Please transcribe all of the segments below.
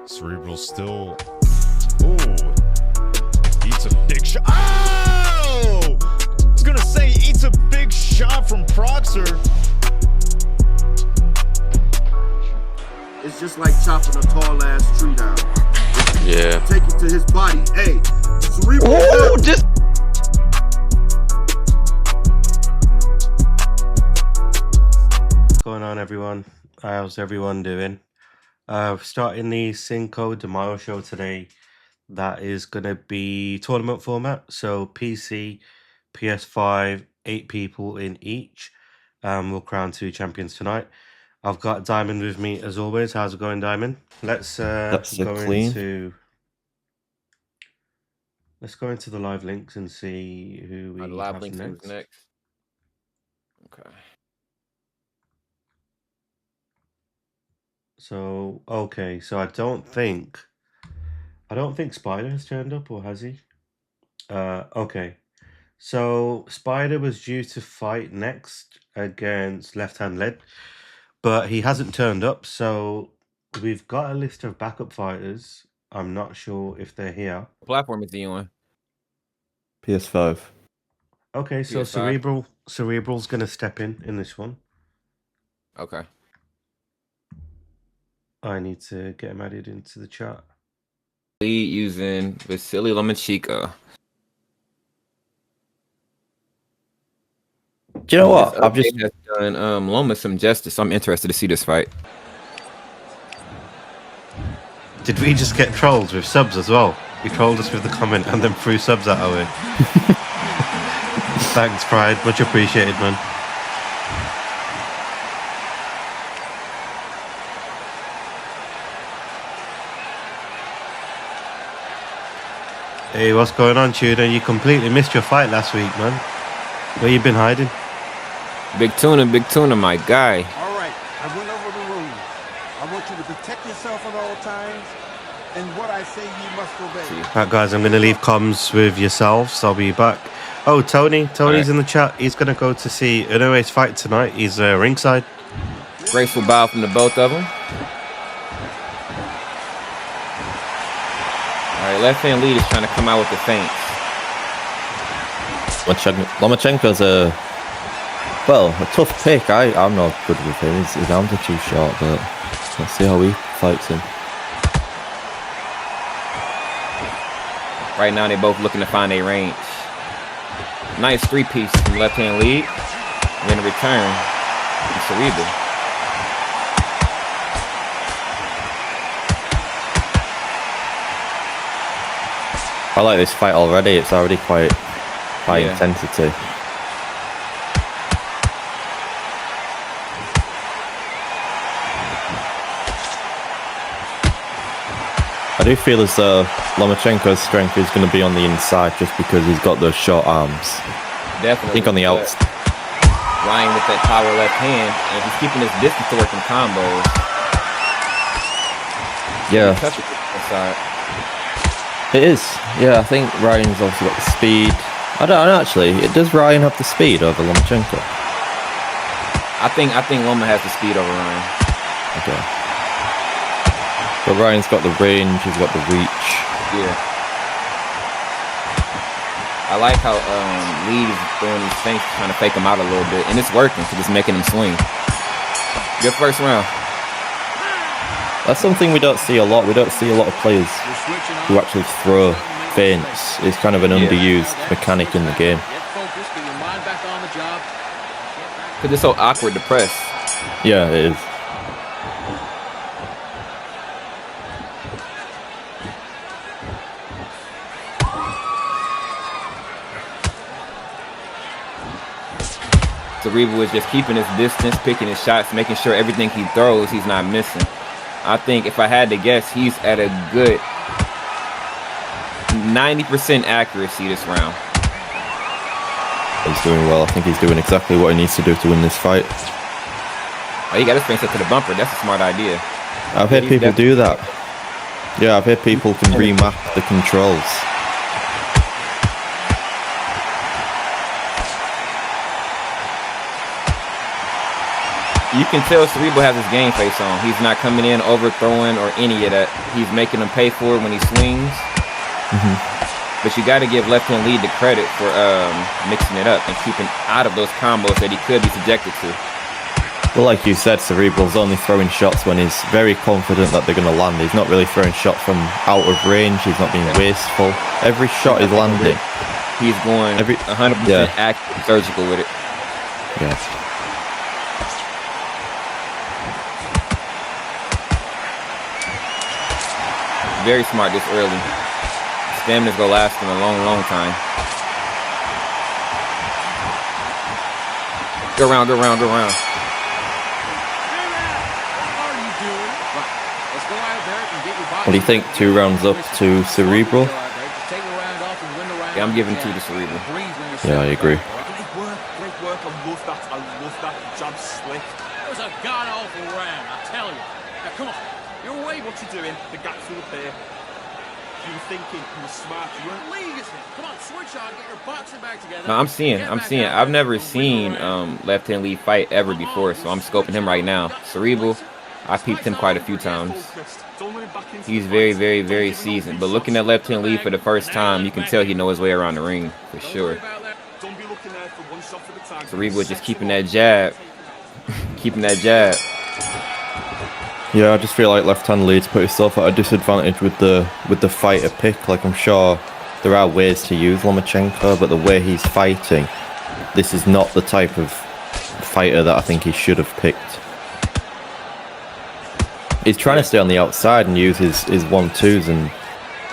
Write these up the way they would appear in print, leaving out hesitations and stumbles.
Cerebral still. Ooh. Eats a big shot. Oh! I was gonna say he eats a big shot from Proxer. It's just like chopping a tall ass tree down. Yeah. Take it to his body. Hey, Cerebral. Oh, just. What's going on, everyone? How's everyone doing? Starting the CINCO De Mayo show today. That is going to be tournament format. So PC, PS5, 8 people in each. We'll crown 2 champions tonight. I've got Diamond with me as always. How's it going, Diamond? Let's go into the live links and see who we Live have links next. Okay. So okay, so I don't think Spider has turned up, or has he? Okay. So Spider was due to fight next against LeftHandLead, but he hasn't turned up. So we've got a list of backup fighters. I'm not sure if they're here. What platform is he on? PS5. Okay, so PS5. Cerebral's gonna step in this one. Okay. I need to get him added into the chat. Lead using Vasily Lomachenko. Do you know what? I've just has done Loma some justice. I'm interested to see this fight. Did we just get trolled with subs as well? He trolled us with the comment and then threw subs at our way. Thanks, Pride. Much appreciated, man. Hey, what's going on, Tudor? You completely missed your fight last week, man. Where you been hiding? Big Tuna, my guy. All right, I went over the rules. I want you to protect yourself at all times, and what I say you must obey. Right, guys, I'm going to leave comms with yourselves. I'll be back. Oh, Tony's right in the chat. He's going to go to see Inoue fight tonight. He's ringside. Graceful bow from the both of them. All right, LeftHandLead is trying to come out with the feints. Lomachenko's a tough pick. I'm not good with him. His arms are too short, but let's see how he fights him. Right now, they're both looking to find a range. Nice 3-piece from LeftHandLead. And then a return from Cerebral. I like this fight already. It's already quite high intensity. I do feel as though Lomachenko's strength is going to be on the inside just because he's got those short arms. Definitely. I think on the outs. Ryan with that power left hand, and if he's keeping his distance to work in combos. Yeah. Touch it inside. It is. Yeah, I think Ryan's also got the speed. I don't know, actually. Does Ryan have the speed over Lomachenko? I think Loma has the speed over Ryan. Okay. But Ryan's got the range, he's got the reach. Yeah. I like how Lead is throwing these things, trying to fake him out a little bit, and it's working because it's making him swing. Good first round. That's something we don't see a lot. We don't see a lot of players who actually throw feints. It's kind of an underused mechanic in the game. Because it's so awkward to press. Yeah, it is. Cerebral is just keeping his distance, picking his shots, making sure everything he throws, he's not missing. I think if I had to guess, he's at a good 90% accuracy this round. He's doing well. I think he's doing exactly what he needs to do to win this fight. Oh, he got his face up to the bumper. That's a smart idea. I've heard people do that. Yeah, I've heard people can remap the controls. You can tell Cerebral has his game face on. He's not coming in overthrowing or any of that. He's making them pay for it when he swings. But you got to give LeftHandLead the credit for mixing it up and keeping out of those combos that he could be subjected to. Well, like you said, Cerebral's only throwing shots when he's very confident that they're going to land. He's not really throwing shots from out of range. He's not being wasteful. Every shot is landing. He's going 100% accurate, surgical with it. Yes. Very smart this early. Stamina's gonna last him a long, long time. Go around, go around, go around. What do you think? 2 rounds up to Cerebral? Yeah, I'm giving 2 to Cerebral. Yeah, I agree. Great work. I love that jab slick. It was a god-awful round, I tell you. Now, come on. You're away. What you doing? The gap's full of there. You were thinking, you were smart. You weren't League, come on, switch on, get your boxing back together. No, I'm seeing. I've never seen LeftHandLead fight ever before, so I'm scoping him right now. Cerebral, I peeped him quite a few times. He's very, very, very seasoned. But looking at LeftHandLead for the first time, you can tell he knows his way around the ring for sure. Cerebral just keeping that jab, keeping that jab. Yeah, I just feel like LeftHandLead's put himself at a disadvantage with the fighter pick. Like, I'm sure there are ways to use Lomachenko, but the way he's fighting, this is not the type of fighter that I think he should have picked. He's trying to stay on the outside and use his 1-2s and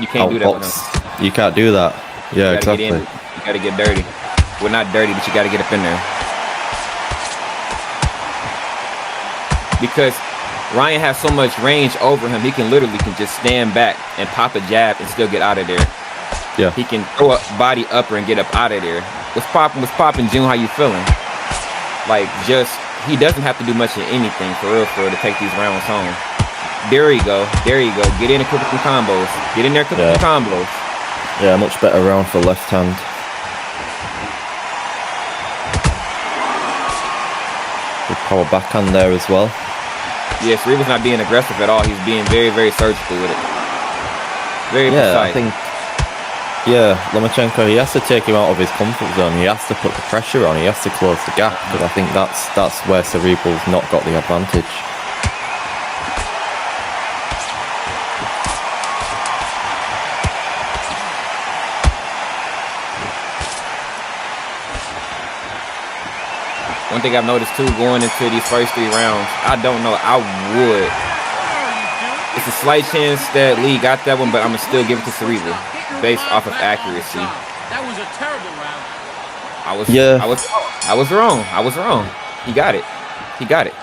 you can't do that with him. You can't do that. Yeah, exactly. You gotta get dirty. Well, not dirty, but you gotta get up in there. Because Ryan has so much range over him, he can literally just stand back and pop a jab and still get out of there. Yeah. He can throw a body upper and get up out of there. What's popping, June? How you feeling? Like, he doesn't have to do much of anything for real to take these rounds home. There you go. There you go. Get in and cook some combos. Get in there, cook some combos. Yeah, much better round for left hand. Good power backhand there as well. Yeah, Cerebral's not being aggressive at all. He's being very, very surgical with it. Very precise. I think, Lomachenko, he has to take him out of his comfort zone. He has to put the pressure on. He has to close the gap, because I think that's where Cerebral's not got the advantage. One thing I've noticed too, going into these first 3 rounds, I don't know, I would. It's a slight chance that Lee got that one, but I'm gonna still give it to Cerebral based off of accuracy. That was a terrible round. I was wrong. I was wrong. He got it. He got it.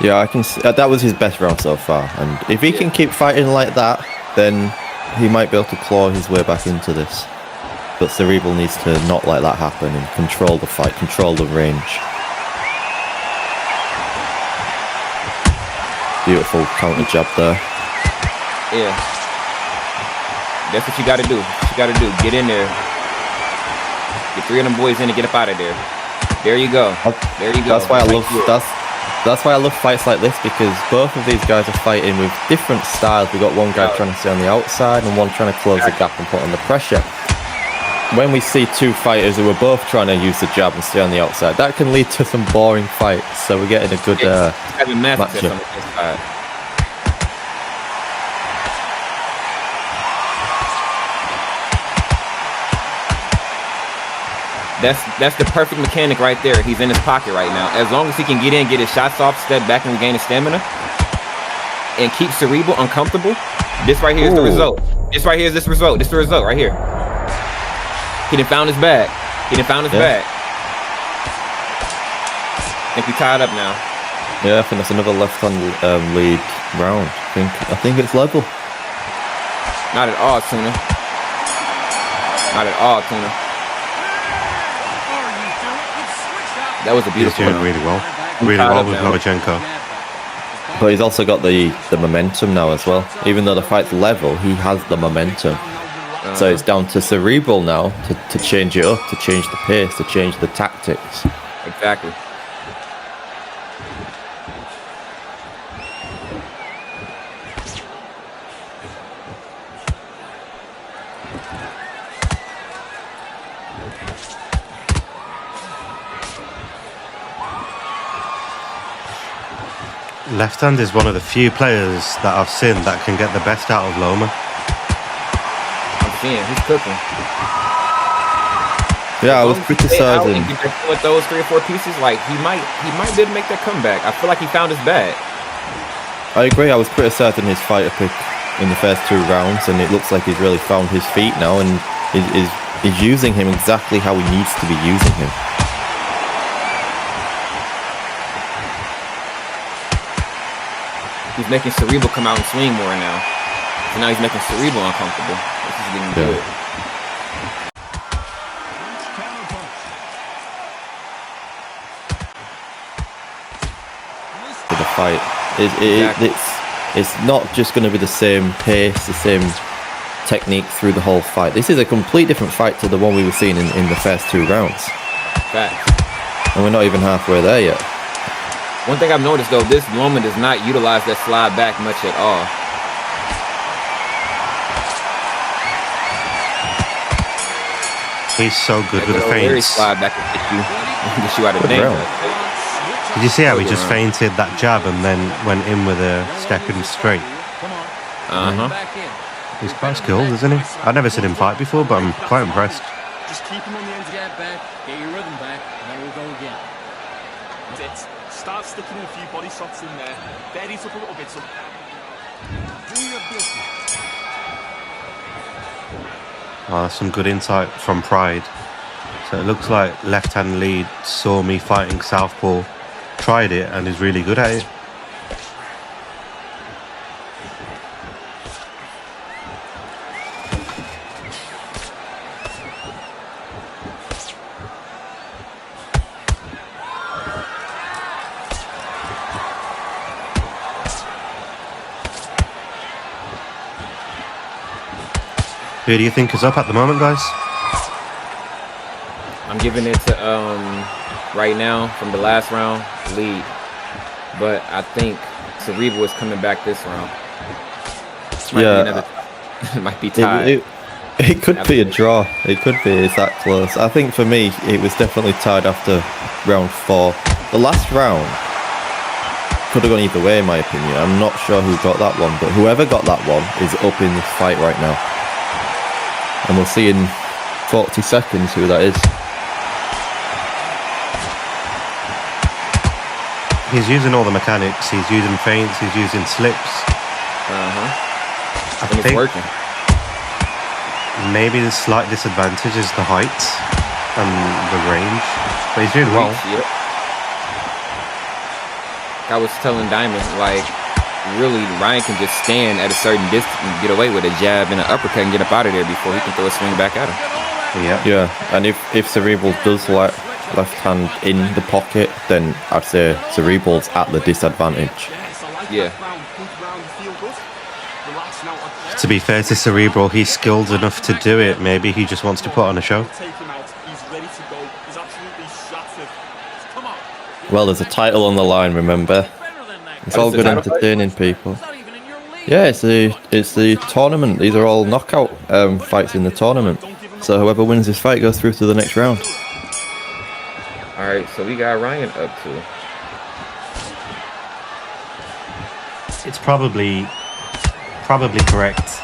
Yeah, I can see, that was his best round so far, and if he can keep fighting like that, then he might be able to claw his way back into this. But Cerebral needs to not let that happen and control the fight, control the range. Beautiful counter jab there. Yeah. That's what you got to do. You got to do. Get in there. Get 3 of them boys in and get up out of there. There you go. There you go. That's why I love that's why I love fights like this, because both of these guys are fighting with different styles. We've got one guy trying to stay on the outside and one trying to close the gap and put on the pressure. When we see 2 fighters who are both trying to use the jab and stay on the outside, that can lead to some boring fights. So we're getting a good matchup. That's the perfect mechanic right there. He's in his pocket right now. As long as he can get in, get his shots off, step back and regain his stamina, and keep Cerebral uncomfortable, this right here is the result. This right here is this result. This is the result right here. He done found his bag. He done found his bag. I think we tied up now. Yeah, I think that's another left-hand lead round. I think it's level. Not at all, Tuna. Not at all, Tuna. That was a beautiful round. Really well. Really well with Lomachenko. But he's also got the momentum now as well. Even though the fight's level, he has the momentum. So it's down to Cerebral now to change it up, to change the pace, to change the tactics. Exactly. Left Hand is one of the few players that I've seen that can get the best out of Loma. I'm seeing he's cooking. Yeah, I was criticizing. With those 3 or 4 pieces, like he might be able to make that comeback. I feel like he found his bag. I agree. I was criticizing his fighter pick in the first 2 rounds, and it looks like he's really found his feet now, and is using him exactly how he needs to be using him. He's making Cerebral come out and swing more now. So now he's making Cerebral uncomfortable. This is getting good. For the fight, it's not just going to be the same pace, the same technique through the whole fight. This is a complete different fight to the one we were seeing in the first 2 rounds. Fact. And we're not even halfway there yet. One thing I've noticed though, this Loma does not utilize that slide back much at all. He's so good with the feints. Slide back and get you out of danger. Did you see how he just feinted that jab and then went in with a stepping straight? He's quite skilled, isn't he? I've never seen him fight before, but I'm quite impressed. Just keep him on the end jab back, get your rhythm back, and then we'll go again. That's it. Start sticking a few body shots in there. Bury it up a little bit. So Do your business. Oh, that's some good insight from Pride. So it looks like LeftHandLead saw me fighting Southpaw, tried it, and is really good at it. Who do you think is up at the moment, guys? I'm giving it to right now from the last round lead, but I think Cerebral is coming back this round. It might be tied. It could be a draw. It could be. It's that close. I think for me, it was definitely tied after round 4. The last round could have gone either way, in my opinion. I'm not sure who got that one, but whoever got that one is up in this fight right now. And we'll see in 40 seconds who that is. He's using all the mechanics. He's using feints. He's using slips. I think it's working. Maybe the slight disadvantage is the height and the range, but he's doing well. I was telling Diamond, like, really, Ryan can just stand at a certain distance and get away with a jab and an uppercut and get up out of there before he can throw a swing back at him. Yeah, and if Cerebral does let Left Hand in the pocket, then I'd say Cerebral's at the disadvantage. Yeah. To be fair to Cerebral, he's skilled enough to do it. Maybe he just wants to put on a show. Well, there's a title on the line, remember? It's all good entertaining people. Yeah, it's the tournament. These are all knockout fights in the tournament. So whoever wins this fight goes through to the next round. Alright, so we got Ryan up to. It's probably correct.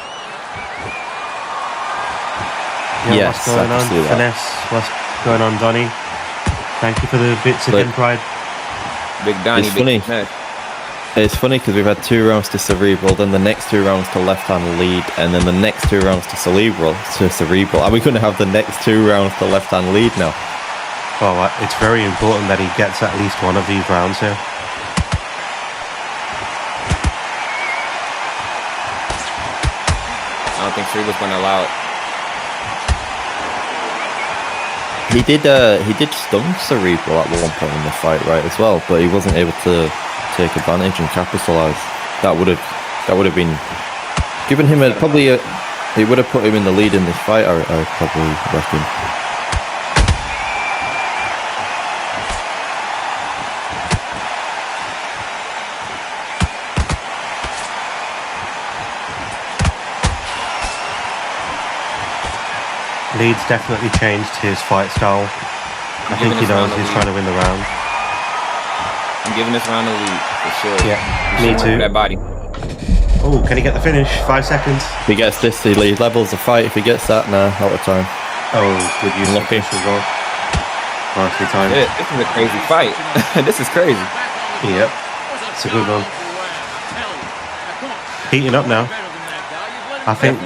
Yes, what's going on? Finesse, what's going on, Donnie? Thank you for the bits again, Pride. Big Donnie, it's funny. It's funny because we've had 2 rounds to Cerebral, then the next 2 rounds to LeftHandLead, and then the next 2 rounds to Cerebral. Are we going to have the next 2 rounds to LeftHandLead now? Well, it's very important that he gets at least one of these rounds here. I don't think Cerebral's going to allow it. He did stun Cerebral at one point in the fight, right, as well, but he wasn't able to take advantage and capitalize. That would have been given him probably a He would have put him in the lead in this fight, I probably reckon. Lead's definitely changed his fight style. I think he knows he's trying to win the round. I'm giving this round a lead for sure. Yeah, He me should work too. That body. Oh, can he get the finish? 5 seconds. If he gets this, he levels the fight. If he gets that, nah, out of time. Oh, good use of Lucky. push as well. Nicely timed. Shit, this is a crazy fight. This is crazy. Yep, it's a good one. Heating up now. I think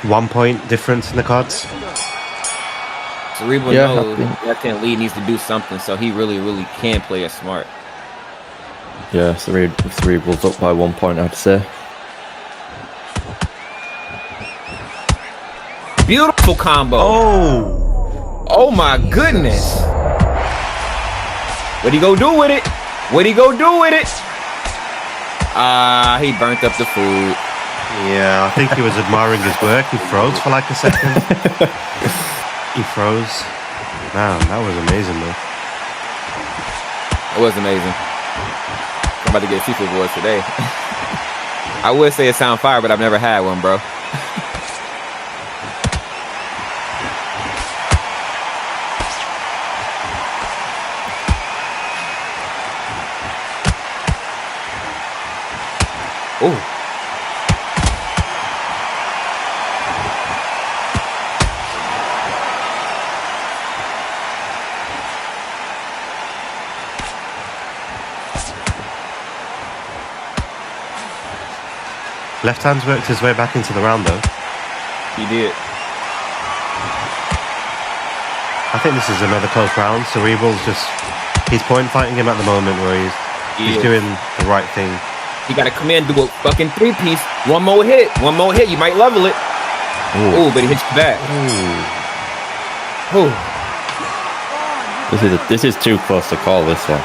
1 point difference in the cards. Cerebral Yeah, knows LeftHandLead needs to do something, so he really, really can play it smart. Yeah, Cerebral's up by 1 point, I'd say. Beautiful combo. Oh my goodness. What'd he go do with it? What'd he go do with it? He burnt up the food. Yeah, I think he was admiring his work. He froze for like a second. He froze. Man, that was amazing, though. It was amazing. I'm about to get seafood boys today. I would say it sound fire, but I've never had one, bro. Oh. Left hand's worked his way back into the round, though. He did. I think this is another close round. Cerebral's he's point fighting him at the moment where he's doing the right thing. He got to come in, do a fucking 3-piece. One more hit, you might level it. Ooh, but he hits you back. Ooh. This is too close to call this one.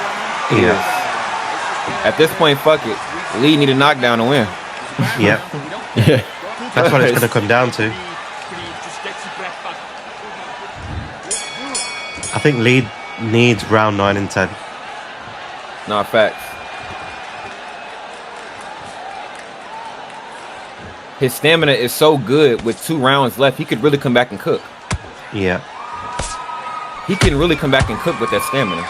Yeah. At this point, fuck it. Lee need a knockdown to win. Yep. Yeah. That's what it's going to come down to. I think Lead needs round 9 and 10. No, facts. His stamina is so good with 2 rounds left, he could really come back and cook. Yeah. He can really come back and cook with that stamina.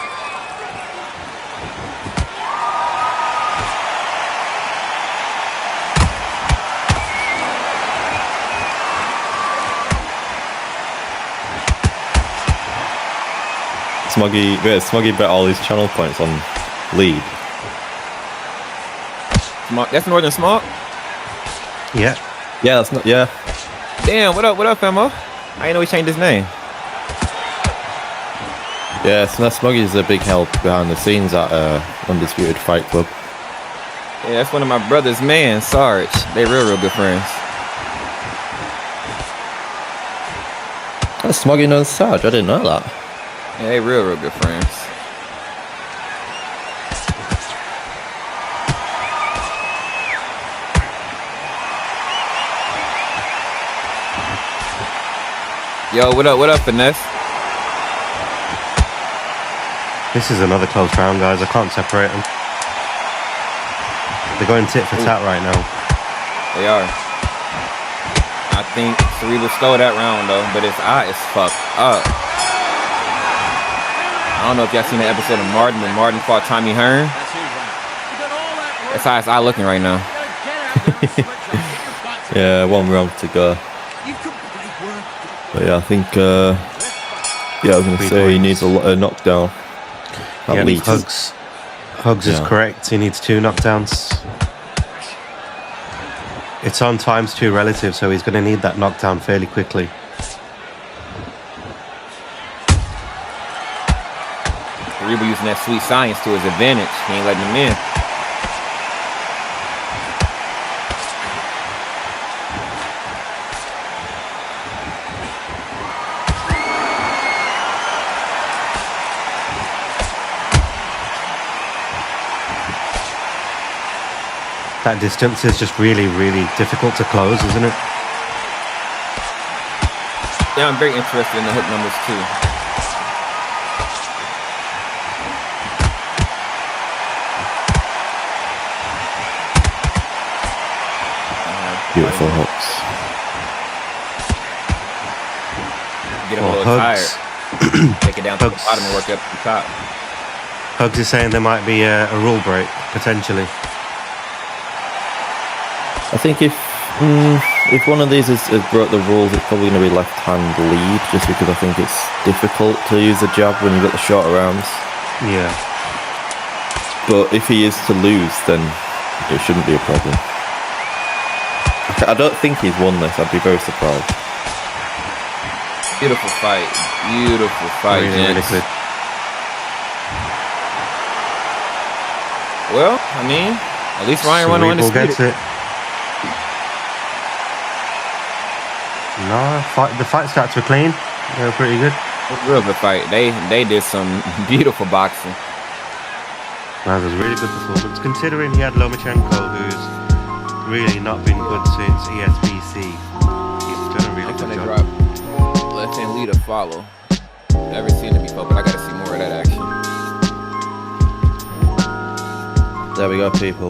Smuggy bet all his channel points on Lead. That's Northern Smog? Yeah. Yeah, that's not. Yeah. Damn, what up, famo? I didn't know he changed his name. Yeah, so Smuggy's a big help behind the scenes at Undisputed Fight Club. Yeah, that's one of my brother's man, Sarge. They real good friends. That's Smuggy knows Sarge. I didn't know that. Yeah, they real good friends. Yo, what up, Finesse? This is another close round, guys. I can't separate them. They're going tit for tat right now. They are. I think Cerebral stole that round, though, but his eye is fucked up. I don't know if y'all seen the episode of Martin when Martin fought Tommy Hearn. That's how his eye looking right now. Yeah, 1 round to go. But yeah, I think. Yeah, I was gonna say he needs a knockdown. At least. Hugs is correct. He needs 2 knockdowns. It's on ×2 relative, so he's going to need that knockdown fairly quickly. Cerebral using that sweet science to his advantage. He ain't letting him in. That distance is just really, really difficult to close, isn't it? Yeah, I'm very interested in the hook numbers too. Beautiful hooks. Get him a little Hugs. tired. Take it down to the Hugs. bottom and work up to the top. Hugs is saying there might be a rule break, potentially. I think if one of these has broke the rules, it's probably going to be left-hand lead, just because I think it's difficult to use the jab when you've got the shorter arms. Yeah. But if he is to lose, then it shouldn't be a problem. I don't think he's won this. I'd be very surprised. Beautiful fight. Beautiful fight, Really, really gents. good. Well, I mean, at least Ryan went on Cerebral undisputed. gets it. No, the fight stats were clean. They were pretty good. Real good fight. They did some beautiful boxing. That was a really good performance, considering he had Lomachenko, who's really not been good since ESBC. He's done a really I'm good gonna job. drop left-hand lead a follow. Never seen it before, but I gotta see more of that action. There we go, people.